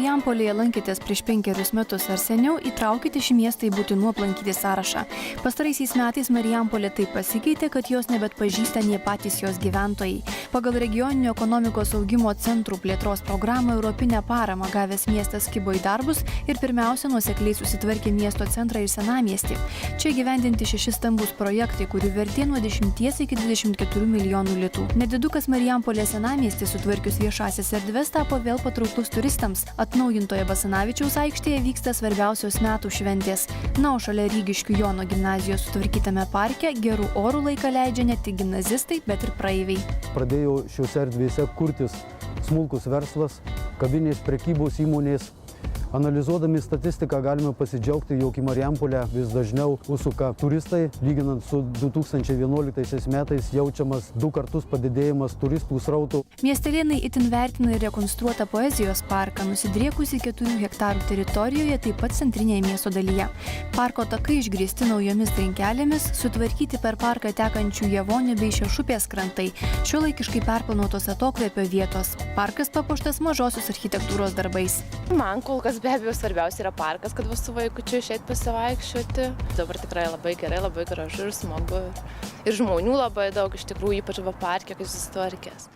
Marijampolėje lankėtės prieš 5 metus ar seniau, įtraukite šį miestą į būtinų aplankyti sąrašą. Pastaraisiais metais Marijampolė taip pasikeitė, kad jos nebetpažįsta nie patys jos gyventojai. Pagal regioninio ekonomikos augimo centrų plėtros programą europinę paramą gavęs miestas kibo į darbus ir pirmiausia nuosekliai susitvarkė miesto centrą ir senamiestį. Čia įgyvendinti 6 stambūs projektai, kurių vertė nuo 10 iki 24 milijonų litų. Nedidukas Marijampolės senamiestis sutvarkius viešąsias erdves tapo vėl patrauklus turistams. Atnaujintoje Basanavičiaus aikštėje vyksta svarbiausios metų šventės. Na, o šalia Rygiškių Jono gimnazijos sutvarkytame parke gerų orų laiką leidžia ne tik gimnazistai, bet ir praeiviai. Pradėjo šiuose erdvėse kurtis smulkus verslas, kavinės, prekybos įmonės. Analizuodami statistiką galime pasidžiaugti, jog į Marijampolę vis dažniau užsuka turistai. Lyginant su 2011 metais jaučiamas 2 kartus padidėjimas turistų srautų. Miestelėnai itin vertina ir rekonstruotą poezijos parką, nusidriekusi 4 hektarų teritorijoje, taip pat centrinėje miesto dalyje. Parko takai išgrįsti naujomis trinkelėmis, sutvarkyti per parką tekančių Javonių bei Šešupės krantai, šiuolaikiškai perplanuotos atokvėpio vietos. Parkas papuoštas mažosios architektūros darbais. Man kol kas be abejo svarbiausia yra parkas, kad va su vaikučiu išėti pasivaikščioti. Dabar tikrai labai gerai, labai gražu ir smagu. Ir žmonių labai daug, iš tikrųjų, ypač va parke, kai susitvarkęs.